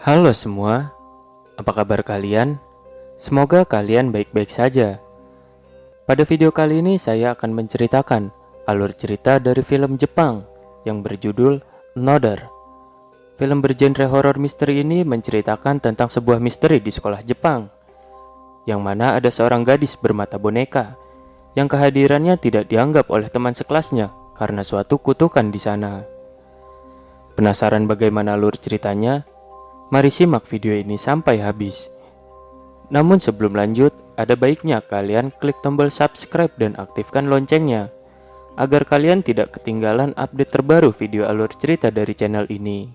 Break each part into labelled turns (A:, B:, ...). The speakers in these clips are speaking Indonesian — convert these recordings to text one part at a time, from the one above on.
A: Halo semua, apa kabar kalian? Semoga kalian baik-baik saja. Pada video kali ini saya akan menceritakan alur cerita dari film Jepang yang berjudul Another. Film bergenre horor misteri ini menceritakan tentang sebuah misteri di sekolah Jepang, yang mana ada seorang gadis bermata boneka yang kehadirannya tidak dianggap oleh teman sekelasnya karena suatu kutukan di sana. Penasaran bagaimana alur ceritanya? Mari simak video ini sampai habis. Namun sebelum lanjut, ada baiknya kalian klik tombol subscribe dan aktifkan loncengnya, agar kalian tidak ketinggalan update terbaru video alur cerita dari channel ini.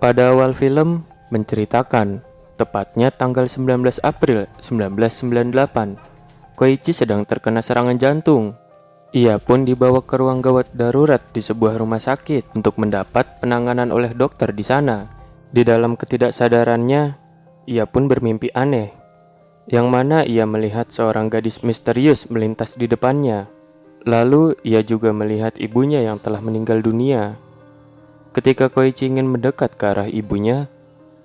A: Pada awal film menceritakan, tepatnya tanggal 19 April 1998, Koichi sedang terkena serangan jantung. Ia pun dibawa ke ruang gawat darurat di sebuah rumah sakit untuk mendapat penanganan oleh dokter di sana. Di dalam ketidaksadarannya, ia pun bermimpi aneh, yang mana ia melihat seorang gadis misterius melintas di depannya. Lalu ia juga melihat ibunya yang telah meninggal dunia. Ketika Koichi ingin mendekat ke arah ibunya,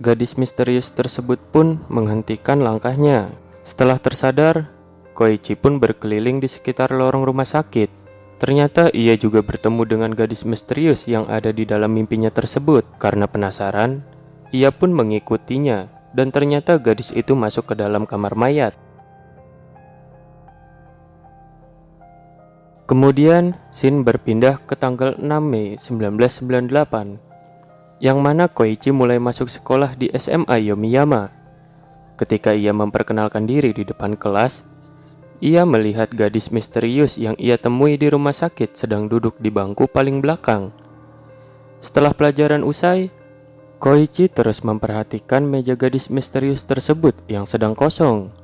A: gadis misterius tersebut pun menghentikan langkahnya. Setelah tersadar, Koichi pun berkeliling di sekitar lorong rumah sakit. Ternyata ia juga bertemu dengan gadis misterius yang ada di dalam mimpinya tersebut. Karena penasaran, ia pun mengikutinya, dan ternyata gadis itu masuk ke dalam kamar mayat. Kemudian, scene berpindah ke tanggal 6 Mei 1998, yang mana Koichi mulai masuk sekolah di SMA Yomiyama. Ketika ia memperkenalkan diri di depan kelas, ia melihat gadis misterius yang ia temui di rumah sakit sedang duduk di bangku paling belakang. Setelah pelajaran usai, Koichi terus memperhatikan meja gadis misterius tersebut yang sedang kosong.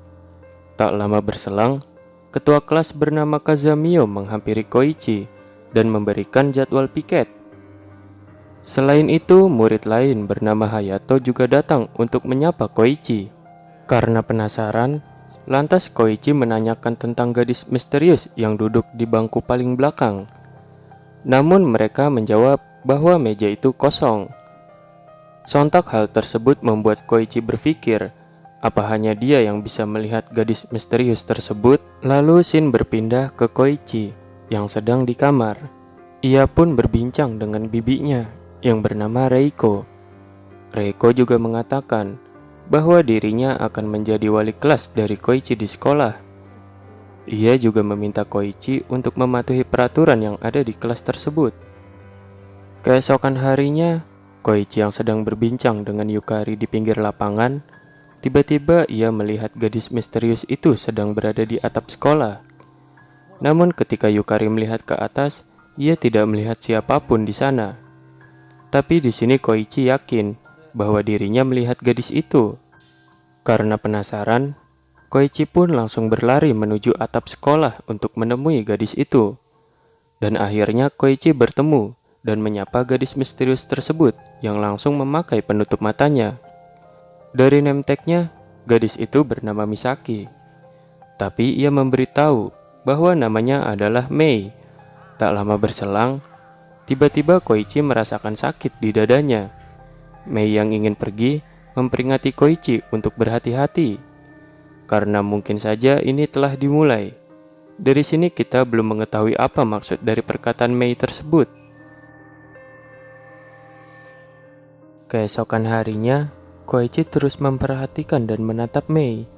A: Tak lama berselang, ketua kelas bernama Kazamio menghampiri Koichi dan memberikan jadwal piket. Selain itu, murid lain bernama Hayato juga datang untuk menyapa Koichi. Karena penasaran, lantas Koichi menanyakan tentang gadis misterius yang duduk di bangku paling belakang. Namun mereka menjawab bahwa meja itu kosong. Sontak hal tersebut membuat Koichi berpikir, apa hanya dia yang bisa melihat gadis misterius tersebut? Lalu scene berpindah ke Koichi yang sedang di kamar. Ia pun berbincang dengan bibinya yang bernama Reiko. Reiko juga mengatakan bahwa dirinya akan menjadi wali kelas dari Koichi di sekolah. Ia juga meminta Koichi untuk mematuhi peraturan yang ada di kelas tersebut. Keesokan harinya, Koichi yang sedang berbincang dengan Yukari di pinggir lapangan, tiba-tiba ia melihat gadis misterius itu sedang berada di atap sekolah. Namun ketika Yukari melihat ke atas, ia tidak melihat siapapun di sana. Tapi di sini Koichi yakin bahwa dirinya melihat gadis itu. Karena penasaran, Koichi pun langsung berlari menuju atap sekolah untuk menemui gadis itu. Dan akhirnya Koichi bertemu dan menyapa gadis misterius tersebut yang langsung memakai penutup matanya. Dari name tag-nya, gadis itu bernama Misaki. Tapi ia memberitahu bahwa namanya adalah Mei. Tak lama berselang, tiba-tiba Koichi merasakan sakit di dadanya. Mei yang ingin pergi memperingati Koichi untuk berhati-hati, karena mungkin saja ini telah dimulai. Dari sini kita belum mengetahui apa maksud dari perkataan Mei tersebut. Keesokan harinya, Koichi terus memperhatikan dan menatap Mei.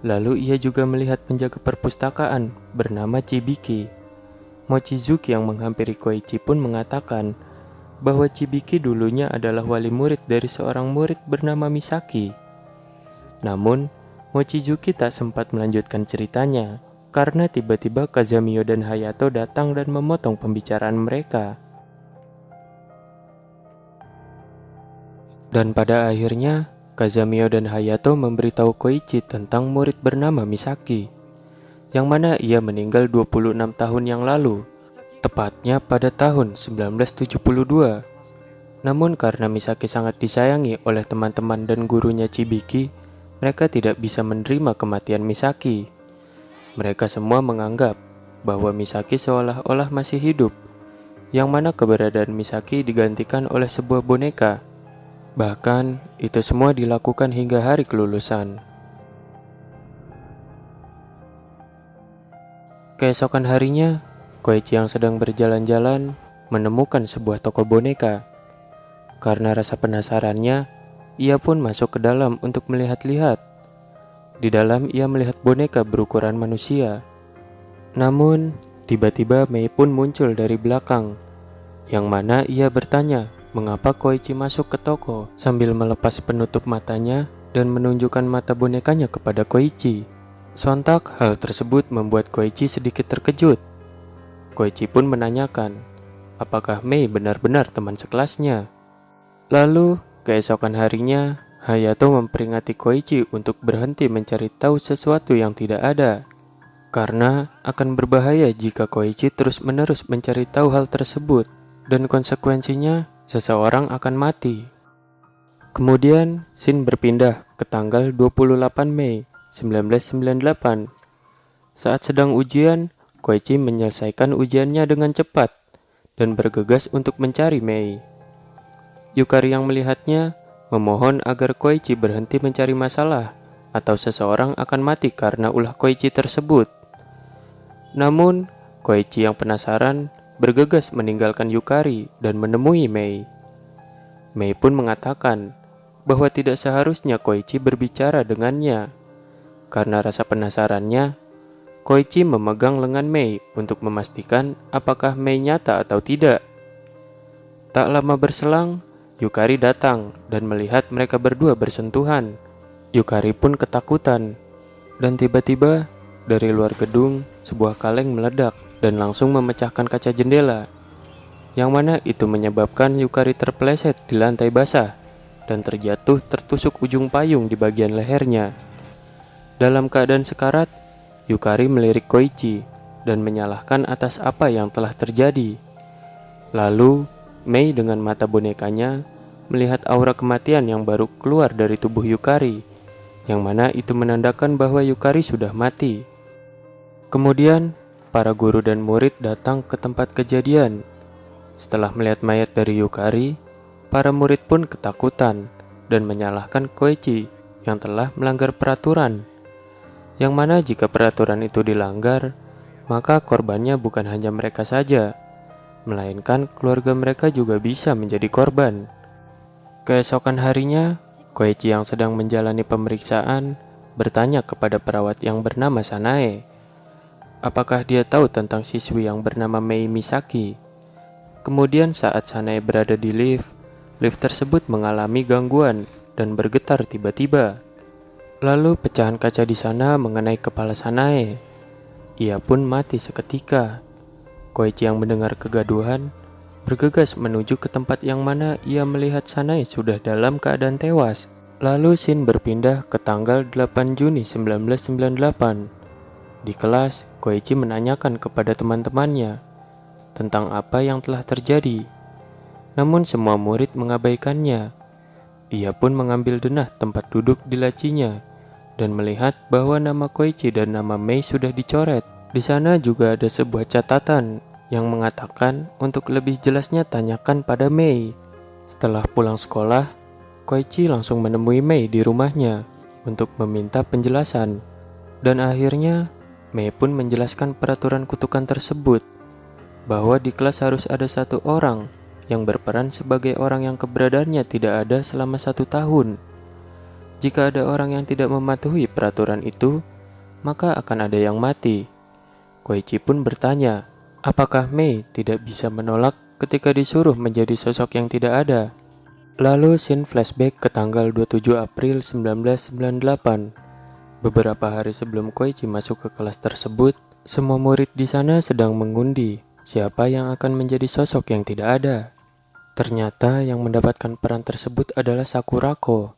A: Lalu ia juga melihat penjaga perpustakaan bernama Chibiki. Mochizuki yang menghampiri Koichi pun mengatakan bahwa Chibiki dulunya adalah wali murid dari seorang murid bernama Misaki. Namun, Mochizuki tak sempat melanjutkan ceritanya karena tiba-tiba Kazamio dan Hayato datang dan memotong pembicaraan mereka. Dan pada akhirnya, Kazamio dan Hayato memberitahu Koichi tentang murid bernama Misaki, yang mana ia meninggal 26 tahun yang lalu, tepatnya pada tahun 1972. Namun karena Misaki sangat disayangi oleh teman-teman dan gurunya Chibiki, mereka tidak bisa menerima kematian Misaki. Mereka semua menganggap bahwa Misaki seolah-olah masih hidup, yang mana keberadaan Misaki digantikan oleh sebuah boneka. Bahkan, itu semua dilakukan hingga hari kelulusan. Keesokan harinya, Koichi yang sedang berjalan-jalan menemukan sebuah toko boneka. Karena rasa penasarannya, ia pun masuk ke dalam untuk melihat-lihat. Di dalam ia melihat boneka berukuran manusia. Namun, tiba-tiba Mei pun muncul dari belakang, yang mana ia bertanya mengapa Koichi masuk ke toko sambil melepas penutup matanya dan menunjukkan mata bonekanya kepada Koichi. Sontak hal tersebut membuat Koichi sedikit terkejut. Koichi pun menanyakan, apakah Mei benar-benar teman sekelasnya. Lalu, keesokan harinya, Hayato memperingati Koichi untuk berhenti mencari tahu sesuatu yang tidak ada. Karena akan berbahaya jika Koichi terus-menerus mencari tahu hal tersebut, dan konsekuensinya seseorang akan mati. Kemudian, scene berpindah ke tanggal 28 Mei 1998. Saat sedang ujian, Koichi menyelesaikan ujiannya dengan cepat dan bergegas untuk mencari Mei. Yukari yang melihatnya memohon agar Koichi berhenti mencari masalah atau seseorang akan mati karena ulah Koichi tersebut. Namun, Koichi yang penasaran bergegas meninggalkan Yukari dan menemui Mei. Mei pun mengatakan bahwa tidak seharusnya Koichi berbicara dengannya. Karena rasa penasarannya, Koichi memegang lengan Mei untuk memastikan apakah Mei nyata atau tidak. Tak lama berselang, Yukari datang dan melihat mereka berdua bersentuhan. Yukari pun ketakutan, dan tiba-tiba dari luar gedung sebuah kaleng meledak dan langsung memecahkan kaca jendela, yang mana itu menyebabkan Yukari terpeleset di lantai basah dan terjatuh tertusuk ujung payung di bagian lehernya. Dalam keadaan sekarat, Yukari melirik Koichi dan menyalahkan atas apa yang telah terjadi. Lalu, Mei dengan mata bonekanya melihat aura kematian yang baru keluar dari tubuh Yukari, yang mana itu menandakan bahwa Yukari sudah mati. Kemudian, para guru dan murid datang ke tempat kejadian. Setelah melihat mayat dari Yukari, para murid pun ketakutan dan menyalahkan Koichi yang telah melanggar peraturan. Yang mana jika peraturan itu dilanggar, maka korbannya bukan hanya mereka saja, melainkan keluarga mereka juga bisa menjadi korban. Keesokan harinya, Koichi yang sedang menjalani pemeriksaan bertanya kepada perawat yang bernama Sanae, apakah dia tahu tentang siswi yang bernama Mei Misaki. Kemudian saat Sanae berada di lift tersebut mengalami gangguan dan bergetar tiba-tiba. Lalu pecahan kaca di sana mengenai kepala Sanae. Ia pun mati seketika. Koichi yang mendengar kegaduhan bergegas menuju ke tempat yang mana ia melihat Sanae sudah dalam keadaan tewas. Lalu scene berpindah ke tanggal 8 Juni 1998. Di kelas, Koichi menanyakan kepada teman-temannya tentang apa yang telah terjadi. Namun semua murid mengabaikannya. Ia pun mengambil denah tempat duduk di lacinya dan melihat bahwa nama Koichi dan nama Mei sudah dicoret. Di sana juga ada sebuah catatan yang mengatakan untuk lebih jelasnya tanyakan pada Mei. Setelah pulang sekolah, Koichi langsung menemui Mei di rumahnya untuk meminta penjelasan. Dan akhirnya, Mei pun menjelaskan peraturan kutukan tersebut, bahwa di kelas harus ada satu orang yang berperan sebagai orang yang keberadaannya tidak ada selama 1 tahun. Jika ada orang yang tidak mematuhi peraturan itu, maka akan ada yang mati. Koichi pun bertanya, apakah Mei tidak bisa menolak ketika disuruh menjadi sosok yang tidak ada? Lalu scene flashback ke tanggal 27 April 1998. Beberapa hari sebelum Koichi masuk ke kelas tersebut, semua murid di sana sedang mengundi siapa yang akan menjadi sosok yang tidak ada. Ternyata yang mendapatkan peran tersebut adalah Sakurako.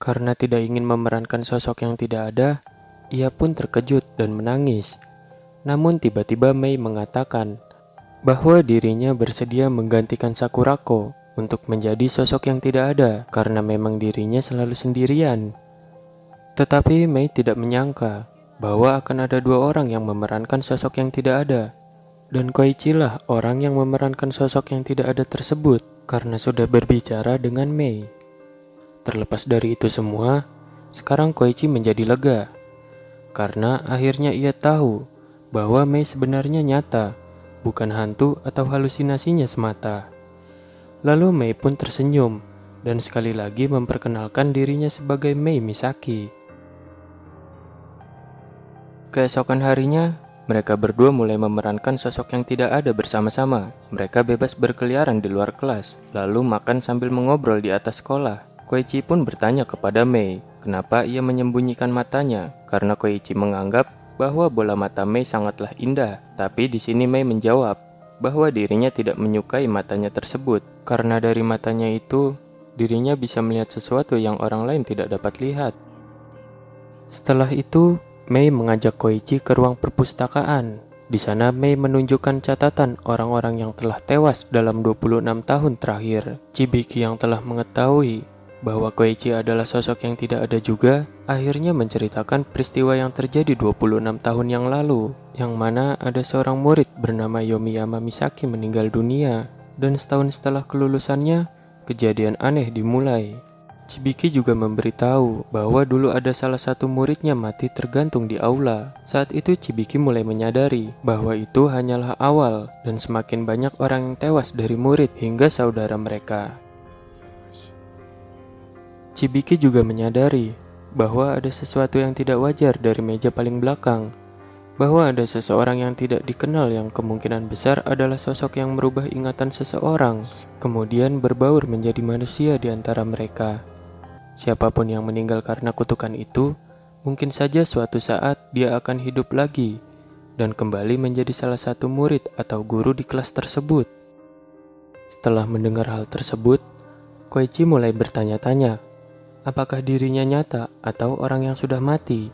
A: Karena tidak ingin memerankan sosok yang tidak ada, ia pun terkejut dan menangis. Namun tiba-tiba Mei mengatakan bahwa dirinya bersedia menggantikan Sakurako untuk menjadi sosok yang tidak ada karena memang dirinya selalu sendirian. Tetapi Mei tidak menyangka bahwa akan ada dua orang yang memerankan sosok yang tidak ada. Dan Koichi lah orang yang memerankan sosok yang tidak ada tersebut karena sudah berbicara dengan Mei. Terlepas dari itu semua, sekarang Koichi menjadi lega karena akhirnya ia tahu bahwa Mei sebenarnya nyata, bukan hantu atau halusinasinya semata. Lalu Mei pun tersenyum dan sekali lagi memperkenalkan dirinya sebagai Mei Misaki. Keesokan harinya, mereka berdua mulai memerankan sosok yang tidak ada bersama-sama. Mereka bebas berkeliaran di luar kelas, lalu makan sambil mengobrol di atas sekolah. Koichi pun bertanya kepada Mei, kenapa ia menyembunyikan matanya, karena Koichi menganggap bahwa bola mata Mei sangatlah indah. Tapi di sini Mei menjawab bahwa dirinya tidak menyukai matanya tersebut, karena dari matanya itu, dirinya bisa melihat sesuatu yang orang lain tidak dapat lihat. Setelah itu, Mei mengajak Koichi ke ruang perpustakaan. Di sana Mei menunjukkan catatan orang-orang yang telah tewas dalam 26 tahun terakhir. Chibiki yang telah mengetahui bahwa Koichi adalah sosok yang tidak ada juga, akhirnya menceritakan peristiwa yang terjadi 26 tahun yang lalu, yang mana ada seorang murid bernama Yomiyama Misaki meninggal dunia, dan setahun setelah kelulusannya, kejadian aneh dimulai. Chibiki juga memberitahu bahwa dulu ada salah satu muridnya mati tergantung di aula. Saat itu Chibiki mulai menyadari bahwa itu hanyalah awal dan semakin banyak orang yang tewas dari murid hingga saudara mereka. Chibiki juga menyadari bahwa ada sesuatu yang tidak wajar dari meja paling belakang, bahwa ada seseorang yang tidak dikenal yang kemungkinan besar adalah sosok yang merubah ingatan seseorang, kemudian berbaur menjadi manusia di antara mereka. Siapapun yang meninggal karena kutukan itu, mungkin saja suatu saat dia akan hidup lagi dan kembali menjadi salah satu murid atau guru di kelas tersebut. Setelah mendengar hal tersebut, Koichi mulai bertanya-tanya, apakah dirinya nyata atau orang yang sudah mati?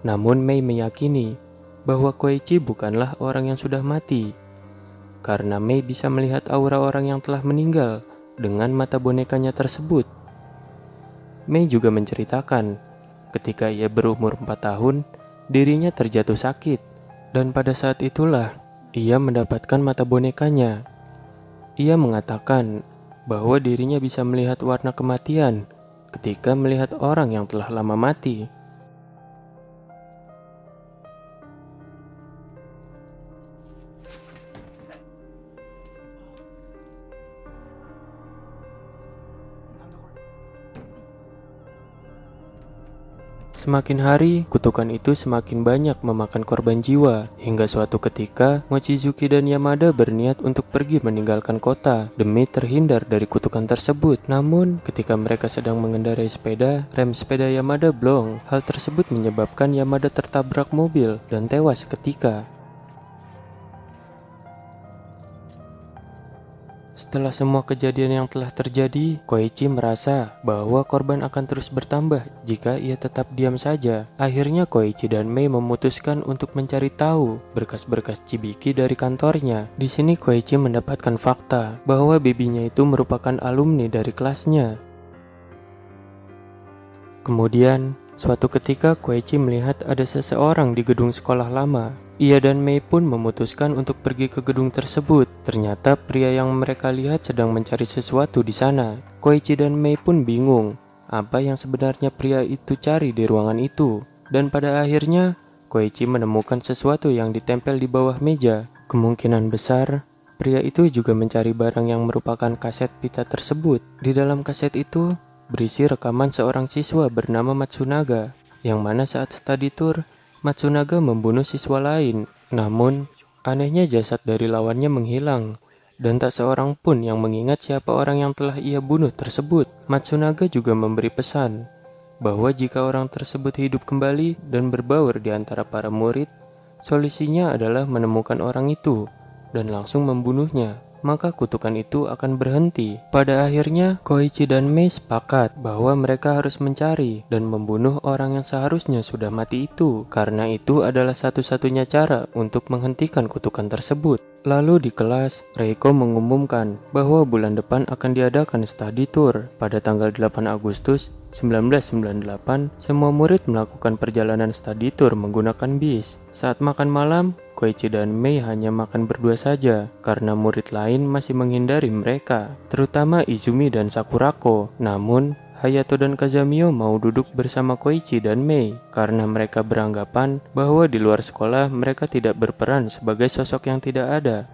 A: Namun Mei meyakini bahwa Koichi bukanlah orang yang sudah mati, karena Mei bisa melihat aura orang yang telah meninggal dengan mata bonekanya tersebut. Mei juga menceritakan, ketika ia berumur 4 tahun, dirinya terjatuh sakit, dan pada saat itulah ia mendapatkan mata bonekanya. Ia mengatakan bahwa dirinya bisa melihat warna kematian ketika melihat orang yang telah lama mati. Semakin hari, kutukan itu semakin banyak memakan korban jiwa, hingga suatu ketika, Mochizuki dan Yamada berniat untuk pergi meninggalkan kota demi terhindar dari kutukan tersebut. Namun, ketika mereka sedang mengendarai sepeda, rem sepeda Yamada blong. Hal tersebut menyebabkan Yamada tertabrak mobil dan tewas seketika. Setelah semua kejadian yang telah terjadi, Koichi merasa bahwa korban akan terus bertambah jika ia tetap diam saja. Akhirnya Koichi dan Mei memutuskan untuk mencari tahu berkas-berkas Chibiki dari kantornya. Di sini Koichi mendapatkan fakta bahwa bibinya itu merupakan alumni dari kelasnya. Kemudian, suatu ketika Koichi melihat ada seseorang di gedung sekolah lama. Ia dan Mei pun memutuskan untuk pergi ke gedung tersebut. Ternyata pria yang mereka lihat sedang mencari sesuatu di sana. Koichi dan Mei pun bingung apa yang sebenarnya pria itu cari di ruangan itu. Dan pada akhirnya, Koichi menemukan sesuatu yang ditempel di bawah meja. Kemungkinan besar, pria itu juga mencari barang yang merupakan kaset pita tersebut. Di dalam kaset itu, berisi rekaman seorang siswa bernama Matsunaga, yang mana saat study tour, Matsunaga membunuh siswa lain. Namun, anehnya jasad dari lawannya menghilang, dan tak seorang pun yang mengingat siapa orang yang telah ia bunuh tersebut. Matsunaga juga memberi pesan bahwa jika orang tersebut hidup kembali dan berbaur di antara para murid, solusinya adalah menemukan orang itu dan langsung membunuhnya. Maka kutukan itu akan berhenti. Pada akhirnya, Koichi dan Mei sepakat bahwa mereka harus mencari dan membunuh orang yang seharusnya sudah mati itu, karena itu adalah satu-satunya cara untuk menghentikan kutukan tersebut. Lalu di kelas, Reiko mengumumkan bahwa bulan depan akan diadakan study tour. Pada tanggal 8 Agustus, 1998, semua murid melakukan perjalanan study tour menggunakan bis. Saat makan malam, Koichi dan Mei hanya makan berdua saja karena murid lain masih menghindari mereka, terutama Izumi dan Sakurako. Namun, Hayato dan Kazamio mau duduk bersama Koichi dan Mei karena mereka beranggapan bahwa di luar sekolah mereka tidak berperan sebagai sosok yang tidak ada.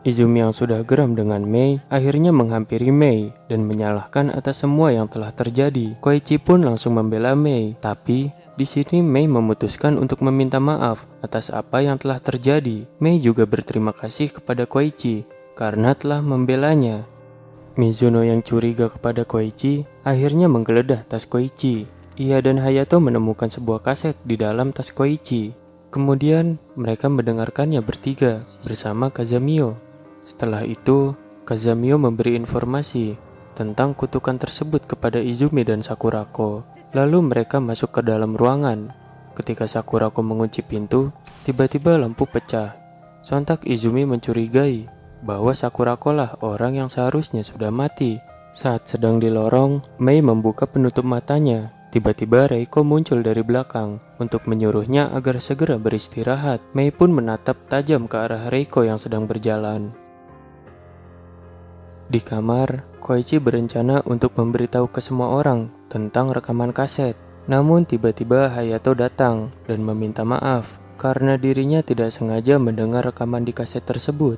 A: Izumi yang sudah geram dengan Mei akhirnya menghampiri Mei dan menyalahkan atas semua yang telah terjadi. Koichi pun langsung membela Mei, tapi di sini Mei memutuskan untuk meminta maaf atas apa yang telah terjadi. Mei juga berterima kasih kepada Koichi karena telah membelanya. Mizuno yang curiga kepada Koichi akhirnya menggeledah tas Koichi. Ia dan Hayato menemukan sebuah kaset di dalam tas Koichi. Kemudian mereka mendengarkannya bertiga bersama Kazamio. Setelah itu, Kazamio memberi informasi tentang kutukan tersebut kepada Izumi dan Sakurako. Lalu mereka masuk ke dalam ruangan. Ketika Sakurako mengunci pintu, tiba-tiba lampu pecah. Sontak Izumi mencurigai bahwa Sakurako lah orang yang seharusnya sudah mati. Saat sedang di lorong, Mei membuka penutup matanya. Tiba-tiba Reiko muncul dari belakang untuk menyuruhnya agar segera beristirahat. Mei pun menatap tajam ke arah Reiko yang sedang berjalan. Di kamar, Koichi berencana untuk memberitahu ke semua orang tentang rekaman kaset. Namun tiba-tiba Hayato datang dan meminta maaf karena dirinya tidak sengaja mendengar rekaman di kaset tersebut.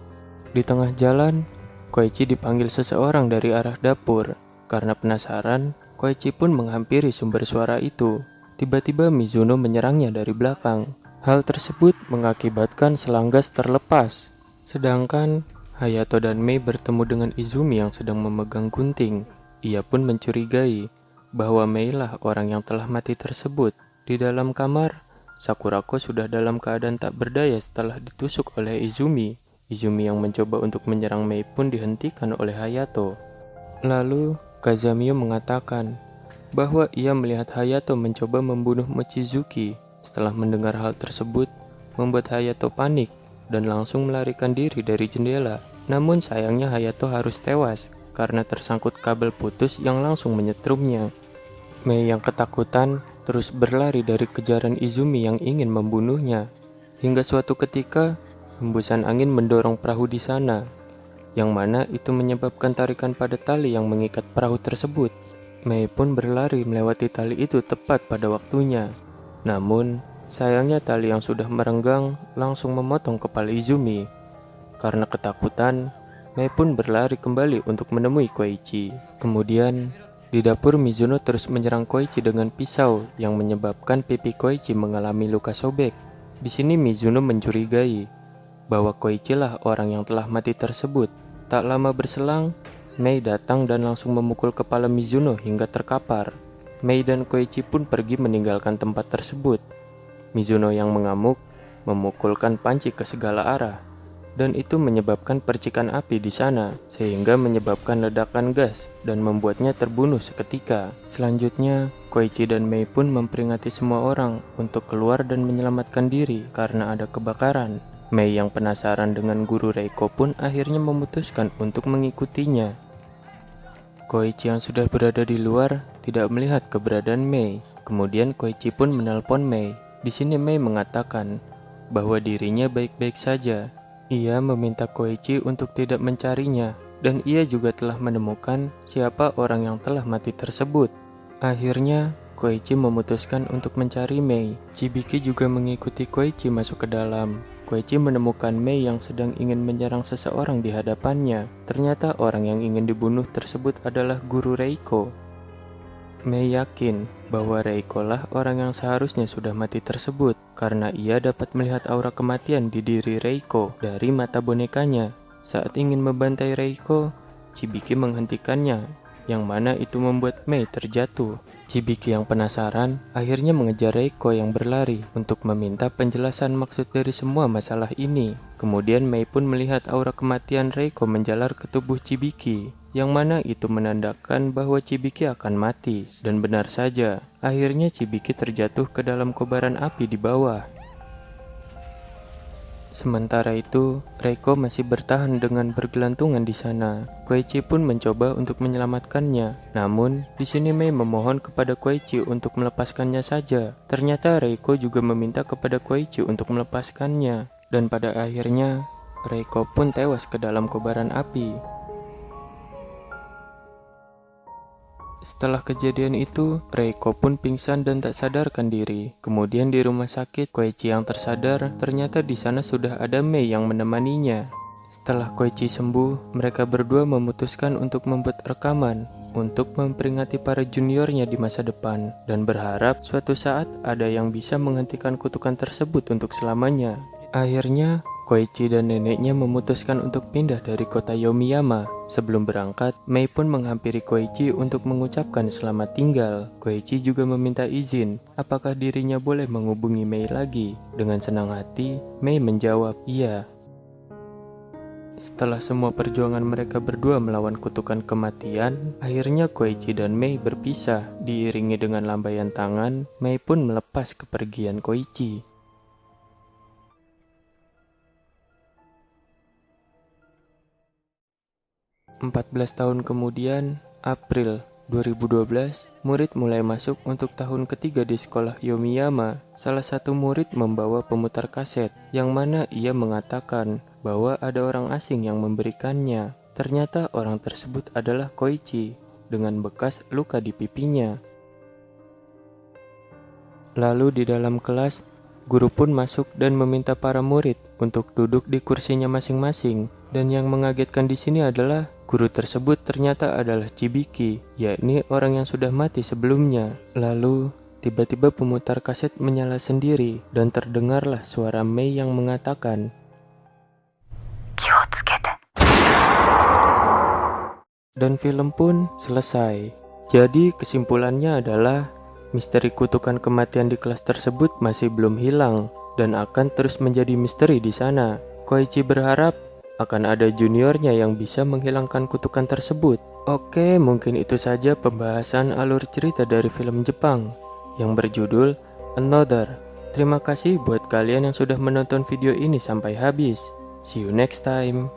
A: Di tengah jalan, Koichi dipanggil seseorang dari arah dapur. Karena penasaran, Koichi pun menghampiri sumber suara itu. Tiba-tiba Mizuno menyerangnya dari belakang. Hal tersebut mengakibatkan selang gas terlepas. Sedangkan Hayato dan Mei bertemu dengan Izumi yang sedang memegang gunting. Ia pun mencurigai bahwa Mei lah orang yang telah mati tersebut. Di dalam kamar, Sakurako sudah dalam keadaan tak berdaya setelah ditusuk oleh Izumi. Izumi yang mencoba untuk menyerang Mei pun dihentikan oleh Hayato. Lalu, Kazamio mengatakan bahwa ia melihat Hayato mencoba membunuh Mochizuki. Setelah mendengar hal tersebut, membuat Hayato panik dan langsung melarikan diri dari jendela. Namun sayangnya Hayato harus tewas karena tersangkut kabel putus yang langsung menyetrumnya. Mei yang ketakutan terus berlari dari kejaran Izumi yang ingin membunuhnya. Hingga suatu ketika, hembusan angin mendorong perahu di sana, yang mana itu menyebabkan tarikan pada tali yang mengikat perahu tersebut. Mei pun berlari melewati tali itu tepat pada waktunya. Namun, sayangnya tali yang sudah merenggang langsung memotong kepala Izumi. Karena ketakutan, Mei pun berlari kembali untuk menemui Koichi. Kemudian, di dapur Mizuno terus menyerang Koichi dengan pisau yang menyebabkan pipi Koichi mengalami luka sobek. Di sini Mizuno mencurigai bahwa Koichi lah orang yang telah mati tersebut. Tak lama berselang, Mei datang dan langsung memukul kepala Mizuno hingga terkapar. Mei dan Koichi pun pergi meninggalkan tempat tersebut. Mizuno yang mengamuk memukulkan panci ke segala arah, dan itu menyebabkan percikan api di sana, sehingga menyebabkan ledakan gas dan membuatnya terbunuh seketika. Selanjutnya, Koichi dan Mei pun memperingati semua orang untuk keluar dan menyelamatkan diri karena ada kebakaran. Mei yang penasaran dengan guru Reiko pun akhirnya memutuskan untuk mengikutinya. Koichi yang sudah berada di luar tidak melihat keberadaan Mei. Kemudian Koichi pun menelpon Mei. Di sini Mei mengatakan bahwa dirinya baik-baik saja. Ia meminta Koichi untuk tidak mencarinya, dan ia juga telah menemukan siapa orang yang telah mati tersebut. Akhirnya, Koichi memutuskan untuk mencari Mei. Chibiki juga mengikuti Koichi masuk ke dalam. Koichi menemukan Mei yang sedang ingin menyerang seseorang di hadapannya. Ternyata orang yang ingin dibunuh tersebut adalah guru Reiko. Mei yakin bahwa Reiko lah orang yang seharusnya sudah mati tersebut karena ia dapat melihat aura kematian di diri Reiko dari mata bonekanya. Saat ingin membantai Reiko, Chibiki menghentikannya, yang mana itu membuat Mei terjatuh. Chibiki yang penasaran akhirnya mengejar Reiko yang berlari untuk meminta penjelasan maksud dari semua masalah ini. Kemudian Mei pun melihat aura kematian Reiko menjalar ke tubuh Chibiki, yang mana itu menandakan bahwa Chibiki akan mati. Dan benar saja, akhirnya Chibiki terjatuh ke dalam kobaran api di bawah. Sementara itu, Reiko masih bertahan dengan bergelantungan di sana. Koichi pun mencoba untuk menyelamatkannya. Namun, di sini Mei memohon kepada Koichi untuk melepaskannya saja. Ternyata Reiko juga meminta kepada Koichi untuk melepaskannya. Dan pada akhirnya, Reiko pun tewas ke dalam kobaran api. Setelah kejadian itu, Reiko pun pingsan dan tak sadarkan diri. Kemudian di rumah sakit, Koichi yang tersadar, ternyata di sana sudah ada Mei yang menemaninya. Setelah Koichi sembuh, mereka berdua memutuskan untuk membuat rekaman untuk memperingati para juniornya di masa depan dan berharap suatu saat ada yang bisa menghentikan kutukan tersebut untuk selamanya. Akhirnya, Koichi dan neneknya memutuskan untuk pindah dari kota Yomiyama. Sebelum berangkat, Mei pun menghampiri Koichi untuk mengucapkan selamat tinggal. Koichi juga meminta izin, apakah dirinya boleh menghubungi Mei lagi. Dengan senang hati, Mei menjawab iya. Setelah semua perjuangan mereka berdua melawan kutukan kematian, akhirnya Koichi dan Mei berpisah. Diiringi dengan lambaian tangan, Mei pun melepas kepergian Koichi. 14 tahun kemudian, April 2012, murid mulai masuk untuk tahun ketiga di sekolah Yomiyama. Salah satu murid membawa pemutar kaset, yang mana ia mengatakan bahwa ada orang asing yang memberikannya. Ternyata orang tersebut adalah Koichi, dengan bekas luka di pipinya. Lalu di dalam kelas, guru pun masuk dan meminta para murid untuk duduk di kursinya masing-masing. Dan yang mengagetkan di sini adalah guru tersebut ternyata adalah Chibiki, yakni orang yang sudah mati sebelumnya. Lalu tiba-tiba pemutar kaset menyala sendiri dan terdengarlah suara Mei yang mengatakan, dan film pun selesai. Jadi kesimpulannya adalah misteri kutukan kematian di kelas tersebut masih belum hilang dan akan terus menjadi misteri di sana. Koichi berharap akan ada juniornya yang bisa menghilangkan kutukan tersebut. Oke, mungkin itu saja pembahasan alur cerita dari film Jepang yang berjudul Another. Terima kasih buat kalian yang sudah menonton video ini sampai habis. See you next time.